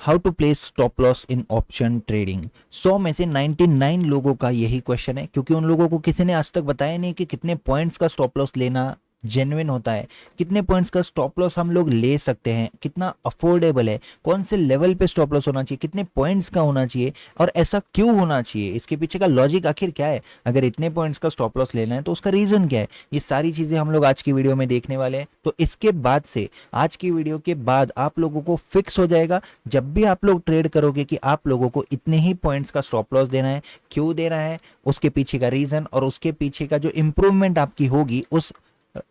How to place stop loss in option trading. 100 में से 99 लोगों का यही क्वेश्चन है, क्योंकि उन लोगों को किसी ने आज तक बताया नहीं कि कितने पॉइंट्स का स्टॉप लॉस लेना जेन्युइन होता है, कितने पॉइंट्स का स्टॉप लॉस हम लोग ले सकते हैं, कितना अफोर्डेबल है, कौन से लेवल पे स्टॉप लॉस होना चाहिए, कितने पॉइंट्स का होना चाहिए और ऐसा क्यों होना चाहिए, इसके पीछे का लॉजिक आखिर क्या है। अगर इतने पॉइंट्स का स्टॉप लॉस लेना है तो उसका रीजन क्या है, ये सारी चीजें हम लोग आज की वीडियो में देखने वाले हैं। तो इसके बाद से, आज की वीडियो के बाद आप लोगों को फिक्स हो जाएगा, जब भी आप लोग ट्रेड करोगे, कि आप लोगों को इतने ही पॉइंट्स का स्टॉप लॉस देना है, क्यों देना है, उसके पीछे का रीजन और उसके पीछे का जो इंप्रूवमेंट आपकी होगी उस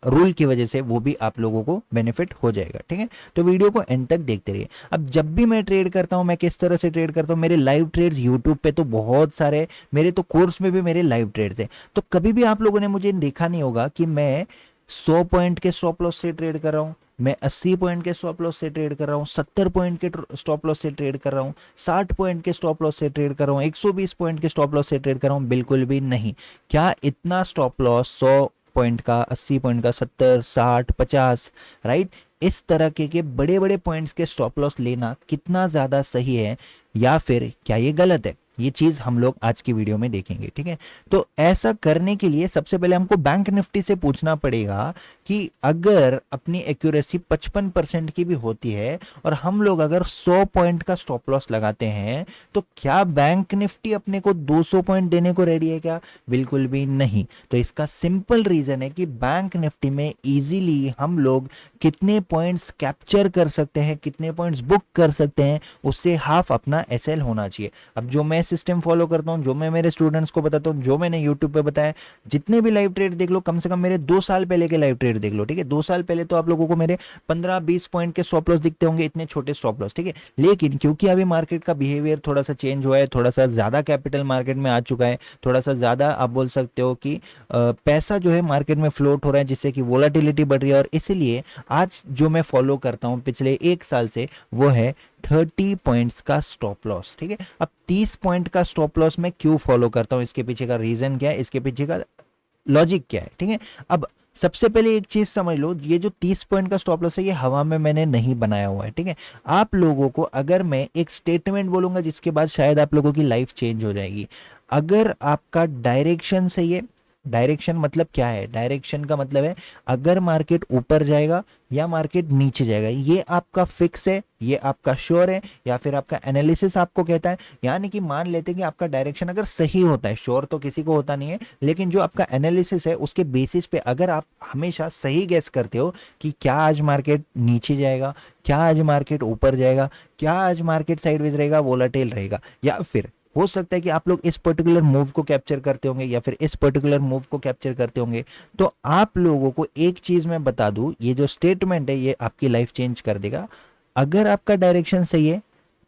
रूल की वजह से, वो भी आप लोगों को बेनिफिट हो जाएगा। ठीक है, तो वीडियो को एंड तक देखते रहिए। अब जब भी मैं ट्रेड करता हूं, मैं किस तरह से ट्रेड करता हूं, मेरे लाइव ट्रेड्स यूट्यूब पे तो बहुत सारे, मेरे तो कोर्स में भी मेरे लाइव ट्रेड्स है। तो कभी भी आप लोगों ने मुझे देखा नहीं होगा कि मैं 100 पॉइंट के स्टॉप लॉस से ट्रेड कर रहा हूं, मैं 80 पॉइंट के स्टॉप लॉस से ट्रेड कर रहा हूं, 70 पॉइंट के स्टॉप लॉस से ट्रेड कर रहा हूं, 60 पॉइंट के स्टॉप लॉस से ट्रेड कर रहा हूं, 120 पॉइंट के स्टॉप लॉस से ट्रेड कर रहा हूं, बिल्कुल भी नहीं। क्या इतना स्टॉप लॉस 100 पॉइंट का, 80 पॉइंट का, 70, 60, 50, राइट, इस तरह के बड़े बड़े पॉइंट्स के स्टॉप लॉस लेना कितना ज्यादा सही है या फिर क्या ये गलत है, ये चीज हम लोग आज की वीडियो में देखेंगे। ठीक है, तो ऐसा करने के लिए सबसे पहले हमको बैंक निफ्टी से पूछना पड़ेगा कि अगर अपनी एक्यूरेसी 55% की भी होती है और हम लोग अगर 100 पॉइंट का स्टॉप लॉस लगाते हैं, तो क्या बैंक निफ्टी अपने को 200 पॉइंट देने को रेडी है क्या? बिल्कुल भी नहीं। तो इसका सिंपल रीजन है कि बैंक निफ्टी में इजीली हम लोग कितने पॉइंट्स कैप्चर कर सकते हैं, कितने पॉइंट्स बुक कर सकते हैं, उससे हाफ अपना एसएल होना चाहिए। अब जो मैं सिस्टम फॉलो करता हूं, जो मैं मेरे स्टूडेंट्स को बताता हूं, जो मैंने यूट्यूब पे बताया, जितने भी लाइव ट्रेड देख लो, कम से कम मेरे 2 साल पहले के लाइव ट्रेड देख लो। ठीक है, 2 साल पहले तो आप लोगों को मेरे 15-20 पॉइंट के स्टॉप लॉस दिखते होंगे, इतने छोटे स्टॉप लॉस। ठीक है, लेकिन क्योंकि अभी मार्केट का बिहेवियर थोड़ा सा चेंज हुआ है, थोड़ा सा ज्यादा कैपिटल मार्केट में आ चुका है, थोड़ा सा ज्यादा आप बोल सकते हो कि पैसा जो है मार्केट में फ्लोट हो रहा है, जिससे कि वोलाटिलिटी बढ़ रही है, और इसीलिए आज जो मैं फॉलो करता हूं पिछले 1 साल से, वो है 30 पॉइंट्स का स्टॉप लॉस। ठीक है, अब 30 पॉइंट का स्टॉप लॉस मैं क्यों फॉलो करता हूं, इसके पीछे का रीजन क्या है, इसके पीछे का लॉजिक क्या है। ठीक है, अब सबसे पहले एक चीज समझ लो, ये जो 30 पॉइंट का स्टॉप लॉस है, ये हवा में मैंने नहीं बनाया हुआ है। ठीक है, आप लोगों को अगर मैं एक स्टेटमेंट बोलूंगा जिसके बाद शायद आप लोगों की लाइफ चेंज हो जाएगी। अगर आपका डायरेक्शन सही है, डायरेक्शन मतलब क्या है, डायरेक्शन का मतलब है अगर मार्केट ऊपर जाएगा या मार्केट नीचे जाएगा, ये आपका फिक्स है, ये आपका श्योर है, या फिर आपका एनालिसिस आपको कहता है। यानी कि मान लेते हैं कि आपका डायरेक्शन अगर सही होता है, श्योर तो किसी को होता नहीं है, लेकिन जो आपका एनालिसिस है उसके बेसिस पे अगर आप हमेशा सही गेस करते हो कि क्या आज मार्केट नीचे जाएगा, क्या आज मार्केट ऊपर जाएगा, क्या आज मार्केट साइडवेज रहेगा, वोलाटाइल रहेगा, या फिर हो सकता है कि आप लोग इस पर्टिकुलर मूव को कैप्चर करते होंगे या फिर इस पर्टिकुलर मूव को कैप्चर करते होंगे, तो आप लोगों को एक चीज मैं बता दूं, ये जो स्टेटमेंट है ये आपकी लाइफ चेंज कर देगा। अगर आपका डायरेक्शन सही है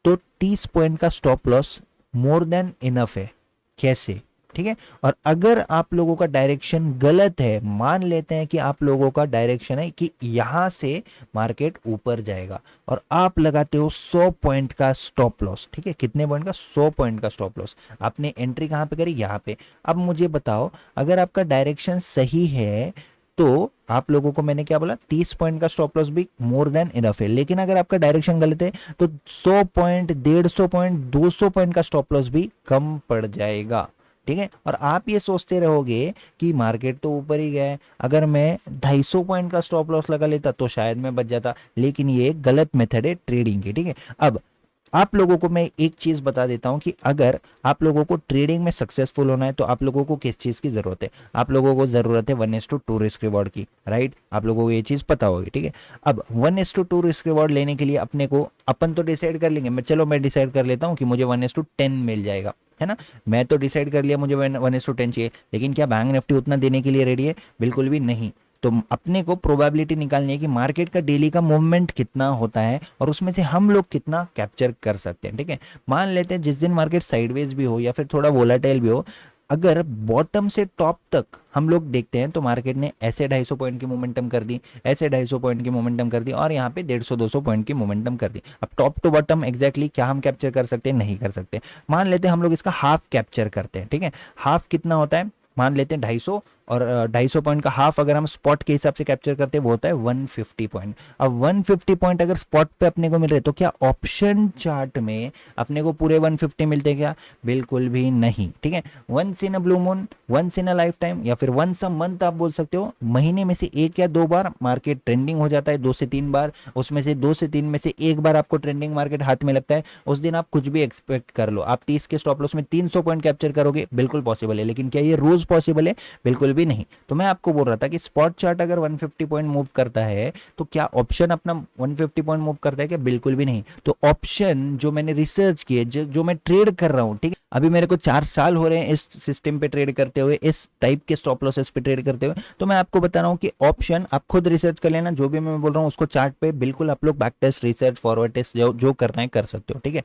तो 30 पॉइंट का stop loss more than enough है। कैसे? ठीक है, और अगर आप लोगों का डायरेक्शन गलत है, मान लेते हैं कि आप लोगों का डायरेक्शन है कि यहां से मार्केट ऊपर जाएगा और आप लगाते हो 100 पॉइंट का स्टॉप लॉस। ठीक है, कितने पॉइंट का? 100 पॉइंट का स्टॉप लॉस। आपने एंट्री कहां पे करी? यहां पे। अब मुझे बताओ, अगर आपका डायरेक्शन सही है तो आप लोगों को मैंने क्या बोला, 30 पॉइंट का स्टॉप लॉस भी मोर देन इनफ है। लेकिन अगर आपका डायरेक्शन गलत है तो 100 पॉइंट, 150 पॉइंट, 200 पॉइंट का स्टॉप लॉस भी कम पड़ जाएगा। ठीक है, और आप ये सोचते रहोगे कि मार्केट तो ऊपर ही गया है, अगर मैं 250 पॉइंट का स्टॉप लॉस लगा लेता तो शायद मैं बच जाता, लेकिन ये एक गलत मेथड है ट्रेडिंग की। ठीक है, अब आप लोगों को मैं एक चीज बता देता हूं कि अगर आप लोगों को ट्रेडिंग में सक्सेसफुल होना है तो आप लोगों को किस चीज की जरूरत है? आप लोगों को जरूरत है 1:2 रिस्क रिवॉर्ड की, राइट? आप लोगों को ये चीज पता होगी। ठीक है, अब 1:2 रिस्क रिवॉर्ड लेने के लिए अपने को, अपन तो डिसाइड कर लेंगे, मैं डिसाइड कर लेता हूं कि मुझे 1:10 मिल जाएगा, है ना? मैं तो डिसाइड कर लिया मुझे 1:10 चाहिए, लेकिन क्या बैंक निफ्टी उतना देने के लिए रेडी है? बिल्कुल भी नहीं। तो अपने को प्रोबेबिलिटी निकालनी है कि मार्केट का डेली का मूवमेंट कितना होता है और उसमें से हम लोग कितना कैप्चर कर सकते हैं। ठीक है, मान लेते हैं जिस दिन मार्केट साइडवेज भी हो या फिर थोड़ा वोलाटाइल भी हो, अगर बॉटम से टॉप तक हम लोग देखते हैं तो मार्केट ने ऐसे 250 पॉइंट की मोमेंटम कर दी, ऐसे 250 पॉइंट की मोमेंटम कर दी, और यहाँ पे 150-200 पॉइंट की मोमेंटम कर दी। अब टॉप टू बॉटम एग्जैक्टली क्या हम कैप्चर कर सकते हैं? नहीं कर सकते। मान लेते हैं हम लोग इसका हाफ कैप्चर करते हैं। ठीक है, हाफ कितना होता है? मान लेते हैं 250, और 250 पॉइंट का हाफ अगर हम स्पॉट के हिसाब से कैप्चर करते हैं वो होता है 150 पॉइंट। अब 150 पॉइंट अगर स्पॉट पे अपने को मिल रहे तो क्या ऑप्शन चार्ट में अपने को पूरे 150 मिलते क्या? बिल्कुल भी नहीं, ठीक है। Once in a blue moon, once in a life time, या फिर वंस अ मंथ आप बोल सकते हो, महीने में से एक या दो बार मार्केट ट्रेंडिंग हो जाता है, 2 से 3 बार, उसमें से 2 से 3 में से एक बार आपको ट्रेंडिंग मार्केट हाथ में लगता है, उस दिन आप कुछ भी एक्सपेक्ट कर लो। आप 30 के स्टॉप लॉस में 300 पॉइंट कैप्चर करोगे, बिल्कुल पॉसिबल है, लेकिन क्या ये रोज पॉसिबल है? बिल्कुल भी नहीं। तो मैं आपको बोल रहा था कि स्पॉट चार्ट अगर 150 पॉइंट मूव करता है तो क्या ऑप्शन अपना 150 पॉइंट मूव करता है क्या? बिल्कुल भी नहीं। तो ऑप्शन जो मैंने रिसर्च किए, जो मैं ट्रेड कर रहा हूं, ठीक है, अभी मेरे को 4 साल हो रहे हैं इस सिस्टम पे ट्रेड करते हुए, इस टाइप के स्टॉप लॉसेस पे ट्रेड करते हुए, तो मैं आपको बता रहा हूँ कि ऑप्शन आप खुद रिसर्च कर लेना, जो भी मैं बोल रहा हूँ उसको चार्ट पे बिल्कुल आप लोग back test, research, forward test जो करना है कर सकते हो, ठीक है।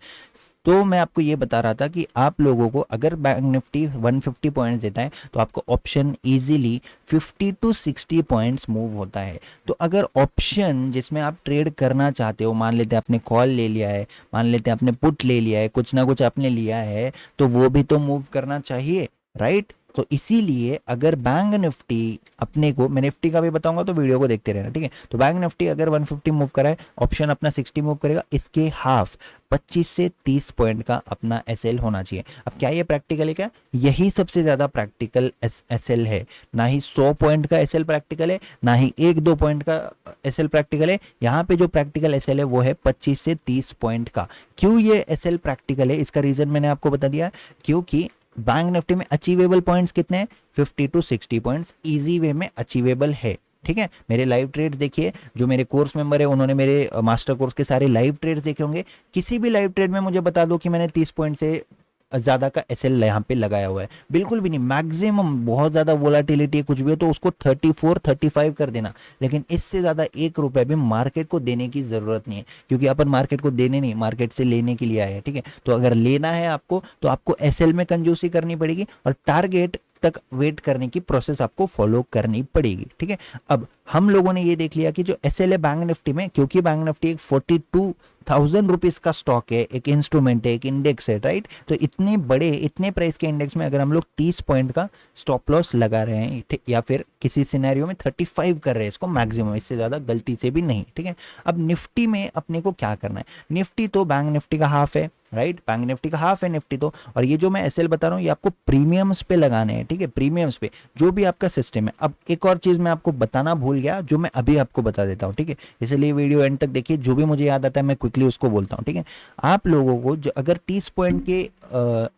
तो मैं आपको ये बता रहा था कि आप लोगों को अगर बैंक निफ्टी 150 पॉइंट्स देता है तो आपको option easily 50 to 60 points move होता है। तो अगर ऑप्शन जिसमें आप ट्रेड करना चाहते हो, मान लेते हैं आपने कॉल ले लिया है, मान लेते हैं आपने पुट ले लिया है, कुछ ना कुछ आपने लिया है, तो वो भी तो मूव करना चाहिए, राइट। तो इसीलिए अगर बैंक निफ्टी अपने को, मैं निफ्टी का भी बताऊंगा तो वीडियो को देखते रहना, ठीक है। तो बैंक निफ्टी अगर 150 मूव करा है, ऑप्शन अपना 60 मूव करेगा, इसके हाफ 25 से 30 पॉइंट का अपना एसएल होना चाहिए। अब क्या ये प्रैक्टिकल है क्या? यही सबसे ज्यादा प्रैक्टिकल एसएल है। ना ही 100 पॉइंट का एसएल प्रैक्टिकल है, ना ही 1-2 पॉइंट का एसएल प्रैक्टिकल है। यहाँ पे जो प्रैक्टिकल एसएल है वो है 25 से 30 पॉइंट का। क्यों ये एसएल प्रैक्टिकल है, इसका रीजन मैंने आपको बता दिया, क्योंकि बैंक निफ्टी में अचीवेबल पॉइंट्स कितने हैं? 50 टू 60 पॉइंट्स इजी वे में अचीवेबल है, ठीक है। मेरे लाइव ट्रेड्स देखिए, जो मेरे कोर्स मेंबर है उन्होंने मेरे मास्टर कोर्स के सारे लाइव ट्रेड्स देखे होंगे। किसी भी लाइव ट्रेड में मुझे बता दो कि मैंने 30 पॉइंट से ज्यादा का एसएल यहाँ पे लगाया हुआ है, बिल्कुल भी नहीं। मैक्सिमम बहुत ज्यादा वोलाटिलिटी कुछ भी हो तो उसको 34 35 कर देना, लेकिन इससे ज्यादा 1 रुपए भी मार्केट को देने की जरूरत नहीं है, क्योंकि अपन मार्केट को देने नहीं, मार्केट से लेने के लिए आए हैं, ठीक है। तो अगर लेना है आपको तो आपको एसएल में कंजूसी करनी पड़ेगी और टारगेट तक वेट करने की प्रोसेस आपको फॉलो करनी पड़ेगी, ठीक है। अब हम लोगों ने ये देख लिया कि जो एसएल है बैंक निफ्टी में, क्योंकि बैंक निफ्टी एक 42,000 रुपीज का स्टॉक है, एक इंस्ट्रूमेंट है, एक इंडेक्स है, राइट। तो इतने बड़े, इतने प्राइस के इंडेक्स में अगर हम लोग 30 पॉइंट का स्टॉप लॉस लगा रहे हैं, या फिर किसी सिनेरियो में 35 कर रहे हैं इसको मैक्सिमम, इससे ज्यादा गलती से भी नहीं, ठीक है। अब निफ्टी में अपने को क्या करना है? निफ्टी तो बैंक निफ्टी का हाफ है, राइट। बैंक निफ्टी का हाफ है निफ्टी तो, और ये जो मैं एसएल बता रहा हूँ ये आपको प्रीमियम्स पे लगाने हैं, ठीक है, प्रीमियम्स पे, जो भी आपका सिस्टम है। अब एक और चीज मैं आपको बताना भूल गया, जो मैं अभी आपको बता देता हूँ, ठीक है। इसलिए वीडियो एंड तक देखिए, जो भी मुझे याद आता है मैं क्विकली उसको बोलता हूँ, ठीक है। आप लोगों को जो अगर 30 पॉइंट के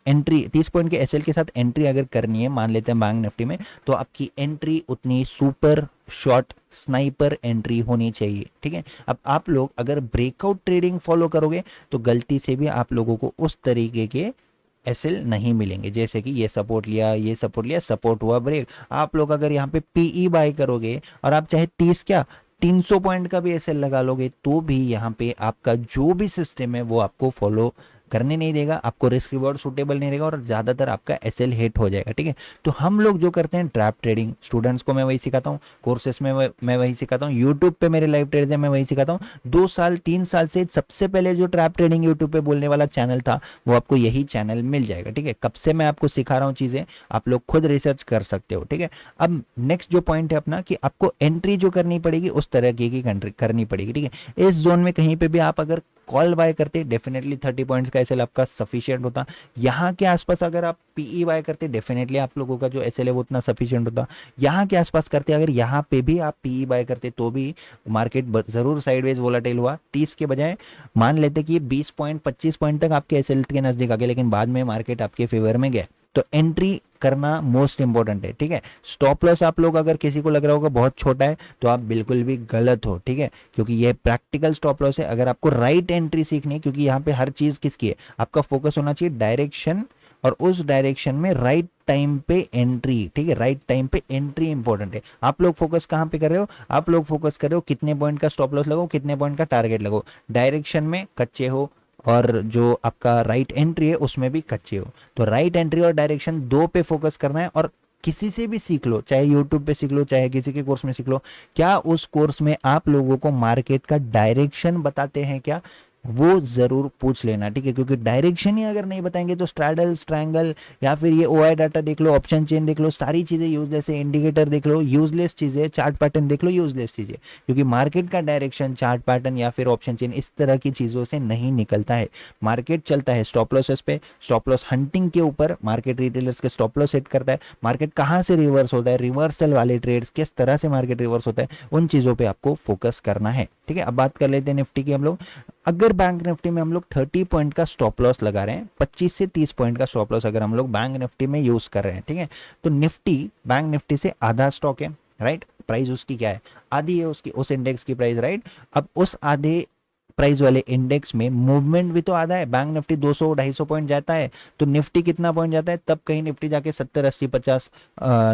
एंट्री, 30 पॉइंट के एसएल के साथ एंट्री अगर करनी है, मान लेते हैं बैंक निफ्टी में, तो आपकी एंट्री उतनी सुपर शॉर्ट स्नाइपर एंट्री होनी चाहिए, ठीक है। अब आप लोग अगर ब्रेकआउट ट्रेडिंग फॉलो करोगे तो गलती से भी आप लोगों को उस तरीके के एसएल नहीं मिलेंगे, जैसे कि ये सपोर्ट लिया, ये सपोर्ट लिया, सपोर्ट हुआ, ब्रेक। आप लोग अगर यहाँ पे पीई बाय करोगे और आप चाहे 30 क्या 300 पॉइंट का भी एसएल लगा लोगे, तो भी यहाँ पे आपका जो भी सिस्टम है वो आपको फॉलो करने नहीं देगा, आपको रिस्क रिवॉर्ड सूटेबल नहीं रहेगा और ज़्यादातर आपका एसएल हिट हो जाएगा, ठीक है। तो हम लोग जो करते हैं ट्रैप ट्रेडिंग, स्टूडेंट्स को मैं वही सिखाता हूँ, कोर्सेस में मैं वही सिखाता हूँ, यूट्यूब पे मेरे लाइव ट्रेड्स हैं मैं वही सिखाता हूँ। 2 साल 3 साल से सबसे पहले जो ट्रैप ट्रेडिंग यूट्यूब पे बोलने वाला चैनल था वो आपको यही चैनल मिल जाएगा, ठीक है। कब से मैं आपको सिखा रहा हूँ चीज़ें, आप लोग खुद रिसर्च कर सकते हो, ठीक है। अब नेक्स्ट जो पॉइंट है अपना, कि आपको एंट्री जो करनी पड़ेगी उस तरह की करनी पड़ेगी, ठीक है। इस जोन में कहीं पे भी आप अगर कॉल बाय करते डेफिनेटली 30 पॉइंट्स का एसएल आपका सफिशिएंट होता। यहाँ के आसपास अगर आप पीई बाय करते डेफिनेटली आप लोगों का जो एसएल है वो उतना सफिशिएंट होता। यहाँ के आसपास करते, अगर यहाँ पे भी आप पीई बाय करते तो भी मार्केट जरूर साइडवेज वोलाटाइल हुआ, 30 के बजाय मान लेते कि 20 पॉइंट 25 पॉइंट तक आपके एसएल के नजदीक आ गए, लेकिन बाद में मार्केट आपके फेवर में गया। तो एंट्री करना मोस्ट इंपॉर्टेंट है, ठीक है। स्टॉप लॉस आप लोग अगर किसी को लग रहा होगा बहुत छोटा है तो आप बिल्कुल भी गलत हो, ठीक है, क्योंकि ये प्रैक्टिकल स्टॉप लॉस है। अगर आपको राइट एंट्री सीखनी है, क्योंकि यहाँ पे हर चीज किसकी है, आपका फोकस होना चाहिए डायरेक्शन, और उस डायरेक्शन में राइट टाइम पे एंट्री, ठीक है, राइट टाइम पे एंट्री इंपॉर्टेंट है। आप लोग फोकस कहाँ पे कर रहे हो? आप लोग फोकस कर रहे हो कितने पॉइंट का स्टॉप लॉस लगाओ, कितने पॉइंट का टारगेट लगाओ, डायरेक्शन में कच्चे हो, और जो आपका राइट एंट्री है उसमें भी कच्चे हो। तो राइट एंट्री और डायरेक्शन दो पे फोकस करना है, और किसी से भी सीख लो, चाहे यूट्यूब पे सीख लो, चाहे किसी के कोर्स में सीख लो। क्या उस कोर्स में आप लोगों को मार्केट का डायरेक्शन बताते हैं क्या? वो ज़रूर पूछ लेना, ठीक है, क्योंकि डायरेक्शन ही अगर नहीं बताएंगे तो स्ट्रैडल, स्ट्रैंगल या फिर ये ओआई डाटा देख लो, ऑप्शन चेन देख लो, सारी चीज़ें यूजलेस है, इंडिकेटर देख लो यूजलेस चीज़ें, चार्ट पैटर्न देख लो यूजलेस चीज़ें, क्योंकि मार्केट का डायरेक्शन चार्ट पैटर्न या फिर ऑप्शन चेन इस तरह की चीज़ों से नहीं निकलता है। मार्केट चलता है स्टॉप लॉसेस पे, स्टॉप लॉस हंटिंग के ऊपर मार्केट रिटेलर्स के स्टॉप लॉस सेट करता है। मार्केट कहाँ से रिवर्स होता है, रिवर्सल वाले ट्रेड्स किस तरह से मार्केट रिवर्स होता है, उन चीज़ों पे आपको फोकस करना है, ठीक है। अब बात कर लेते हैं निफ्टी की हम लोग। अगर बैंक निफ्टी में हम लोग 30 पॉइंट का स्टॉप लॉस लगा रहे हैं, 25 से 30 पॉइंट का स्टॉप लॉस अगर हम लोग बैंक निफ्टी में यूज कर रहे हैं, ठीक है, तो निफ्टी बैंक निफ्टी से आधा स्टॉक है, राइट, प्राइस उसकी क्या है, आधी है उसकी, उस इंडेक्स की प्राइस, राइट। अब उस आधे प्राइस वाले इंडेक्स में मूवमेंट भी तो आधा है, बैंक निफ्टी 200 250 पॉइंट जाता है, तो निफ्टी कितना पॉइंट जाता है, तब कहीं निफ्टी जाके 70 80 50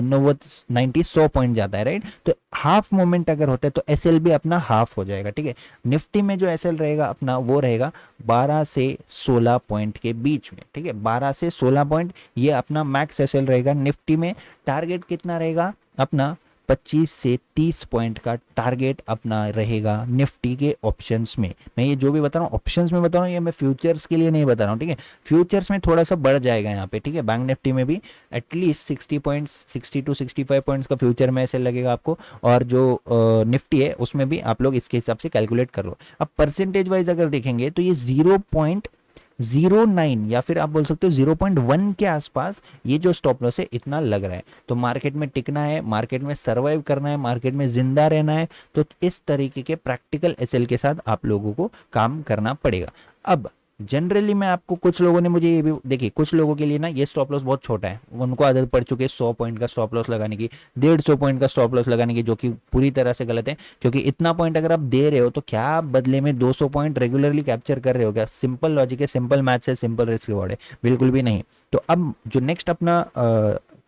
90 90 100 पॉइंट जाता है, राइट। तो हाफ मोमेंट अगर होता है तो एसएल भी अपना हाफ हो जाएगा, ठीक है। निफ्टी में जो एसएल रहेगा अपना वो रहेगा 12 से 16 पॉइंट के बीच में, ठीक है, 12 से 16 पॉइंट ये अपना मैक्स एसएल रहेगा निफ्टी में। टारगेट कितना रहेगा अपना, 25 से 30 पॉइंट का टारगेट अपना रहेगा निफ्टी के ऑप्शंस में। मैं ये जो भी बता रहा हूँ ऑप्शंस में बता रहा हूँ, ये मैं फ्यूचर्स के लिए नहीं बता रहा हूँ, ठीक है। फ्यूचर्स में थोड़ा सा बढ़ जाएगा यहाँ पे, ठीक है। बैंक निफ्टी में भी एटलीस्ट 60 पॉइंट्स, 60 टू 65 पॉइंट्स का फ्यूचर में ऐसे लगेगा आपको, और जो निफ्टी है उसमें भी आप लोग इसके हिसाब से कैलकुलेट कर लो। अब परसेंटेज वाइज अगर देखेंगे तो ये 0.09 या फिर आप बोल सकते हो 0.1 के आसपास ये जो स्टॉप लॉस है इतना लग रहा है। तो मार्केट में टिकना है, मार्केट में सर्वाइव करना है, मार्केट में जिंदा रहना है, तो इस तरीके के प्रैक्टिकल एसएल के साथ आप लोगों को काम करना पड़ेगा। अब जनरली मैं आपको, कुछ लोगों ने मुझे ये भी, देखिए कुछ लोगों के लिए ना ये स्टॉप लॉस बहुत छोटा है, उनको आदत पड़ चुकी है 100 पॉइंट का स्टॉप लॉस लगाने की, 150 पॉइंट का स्टॉप लॉस लगाने की, जो कि पूरी तरह से गलत है। क्योंकि इतना पॉइंट अगर आप दे रहे हो तो क्या आप बदले में 200 पॉइंट रेगुलरली कैप्चर कर रहे हो क्या? सिंपल लॉजिक है, सिंपल मैथ्स है, सिंपल रिस्क रिवॉर्ड है, बिल्कुल भी नहीं। तो अब जो नेक्स्ट अपना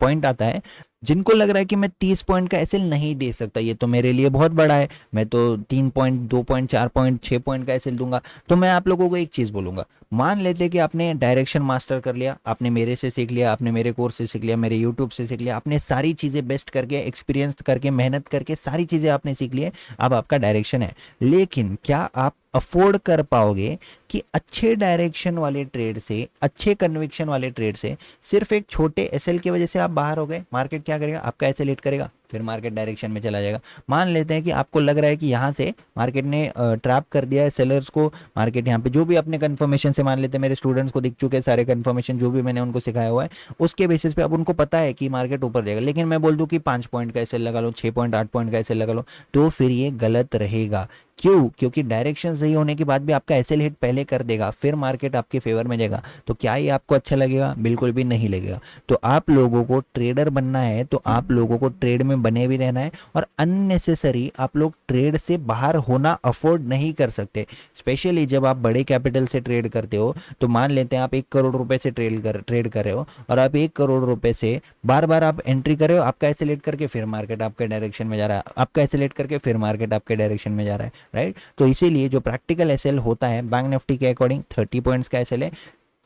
पॉइंट आता है, जिनको लग रहा है कि मैं 30 पॉइंट का एसएल नहीं दे सकता, ये तो मेरे लिए बहुत बड़ा है, मैं तो 3 पॉइंट, 2 पॉइंट, 4 पॉइंट, 6 पॉइंट का एसएल दूंगा, तो मैं आप लोगों को एक चीज बोलूंगा। मान लेते कि आपने डायरेक्शन मास्टर कर लिया, आपने मेरे से सीख लिया, आपने मेरे कोर्स से सीख लिया, मेरे यूट्यूब से सीख लिया, आपने सारी चीजें बेस्ट करके, एक्सपीरियंस करके, मेहनत करके सारी चीजें आपने सीख ली है, अब आपका डायरेक्शन है। लेकिन क्या आप अफोर्ड कर पाओगे कि अच्छे डायरेक्शन वाले ट्रेड से, अच्छे कन्विक्शन वाले ट्रेड से सिर्फ एक छोटे एसएल की वजह से आप बाहर हो गए? मार्केट क्या करेगा, आपका एसएल हिट करेगा, फिर मार्केट डायरेक्शन में चला जाएगा। मान लेते हैं कि आपको लग रहा है कि यहाँ से मार्केट ने ट्रैप कर दिया है सेलर्स को, मार्केट यहाँ पे जो भी अपने कंफर्मेशन से, मान लेते हैं मेरे स्टूडेंट्स को दिख चुके हैं सारे कंफर्मेशन जो भी मैंने उनको सिखाया हुआ है, उसके बेसिस पे अब उनको पता है कि मार्केट ऊपर जाएगा, लेकिन मैं बोल दूं कि 5 पॉइंट का एसएल लगा लो, 6 पॉइंट 8 पॉइंट का एसएल लगा लो, तो फिर ये गलत रहेगा। क्यों? क्योंकि डायरेक्शन सही होने के बाद भी आपका एसएल हिट पहले कर देगा, फिर मार्केट आपके फेवर में जाएगा, तो क्या ये आपको अच्छा लगेगा? बिल्कुल भी नहीं लगेगा। तो आप लोगों को ट्रेडर बनना है तो आप लोगों को ट्रेड में बने भी रहना है, और अननेसेसरी आप लोग ट्रेड से बाहर होना अफोर्ड नहीं कर सकते। स्पेशली जब आप बड़े कैपिटल से ट्रेड करते हो, तो मान लेते हैं आप 1 करोड़ रुपए से ट्रेड कर रहे हो, और आप 1 करोड़ रुपए से बार बार आप एंट्री कर रहे हो, आपका एसएल हिट करके फिर मार्केट आपके डायरेक्शन में जा रहा है, आपका एसएल हिट करके फिर मार्केट आपके डायरेक्शन में जा रहा है, राइट। तो इसीलिए जो प्रैक्टिकल एसएल होता है बैंक निफ्टी के अकॉर्डिंग 30 पॉइंट्स का एसएल है,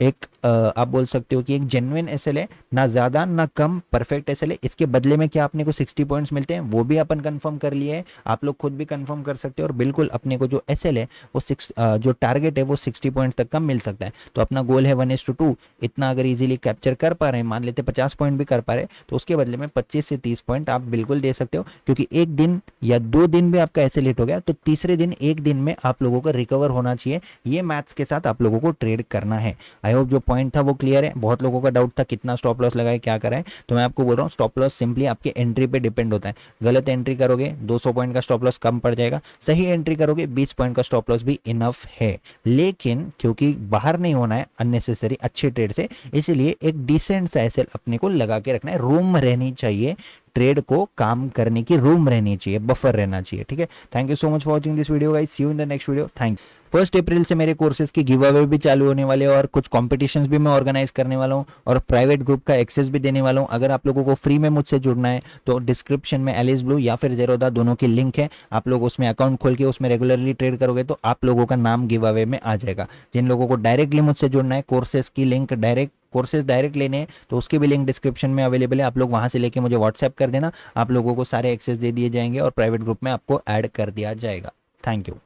एक आप बोल सकते हो कि एक जेन्युइन एसएल है, ना ज़्यादा ना कम, परफेक्ट एसएल है। इसके बदले में क्या अपने को 60 पॉइंट्स मिलते हैं, वो भी अपन कंफर्म कर लिए हैं, आप लोग खुद भी कंफर्म कर सकते हो, और बिल्कुल अपने को जो एसएल है वो जो टारगेट है वो 60 पॉइंट्स तक का मिल सकता है। तो अपना गोल है 1:2, इतना अगर इजीली कैप्चर कर पा रहे हैं, मान लेते 50 पॉइंट भी कर पा रहे हैं, तो उसके बदले में 25 से 30 पॉइंट आप बिल्कुल दे सकते हो, क्योंकि एक दिन या 2 दिन भी आपका एसएल हिट हो गया तो तीसरे दिन, एक दिन में आप लोगों का रिकवर होना चाहिए। ये मैथ्स के साथ आप लोगों को ट्रेड करना है। आई होप जो पॉइंट था वो क्लियर है। बहुत लोगों का डाउट था कितना स्टॉप लॉस लगाए, क्या कराए, तो मैं आपको बोल रहा हूँ स्टॉप लॉस सिंपली आपके एंट्री पे डिपेंड होता है। गलत एंट्री करोगे 200 पॉइंट का स्टॉप लॉस कम पड़ जाएगा, सही एंट्री करोगे 20 पॉइंट का स्टॉप लॉस भी इनफ है। लेकिन क्योंकि बाहर नहीं होना है अननेसेसरी अच्छे ट्रेड से, इसलिए एक डिसेंट सा एसएल अपने को लगा के रखना है, रूम रहनी चाहिए, ट्रेड को काम करने की रूम रहनी चाहिए, बफर रहना चाहिए, ठीक है। Thank you so much for watching this video guys, see you in the next video, thank you. 1 April से मेरे कोर्सेज की गिव अवे भी चालू होने वाले हैं, और कुछ कॉम्पिटिशन्स भी मैं ऑर्गेनाइज करने वाला हूँ, और प्राइवेट ग्रुप का एक्सेस भी देने वाला हूँ। अगर आप लोगों को फ्री में मुझसे जुड़ना है तो डिस्क्रिप्शन में एलिस ब्लू या फिर जेरोदा दोनों की लिंक है, आप लोग उसमें अकाउंट खोल के उसमें रेगुलरली ट्रेड करोगे तो आप लोगों का नाम गिव अवे में आ जाएगा। जिन लोगों को डायरेक्टली मुझसे जुड़ना है, कोर्सेज की लिंक कोर्सेज डायरेक्ट लेने हैं, तो उसके भी लिंक डिस्क्रिप्शन में अवेलेबल है, आप लोग वहां से लेके मुझे व्हाट्सएप कर देना, आप लोगों को सारे एक्सेस दे दिए जाएंगे और प्राइवेट ग्रुप में आपको ऐड कर दिया जाएगा। Thank you.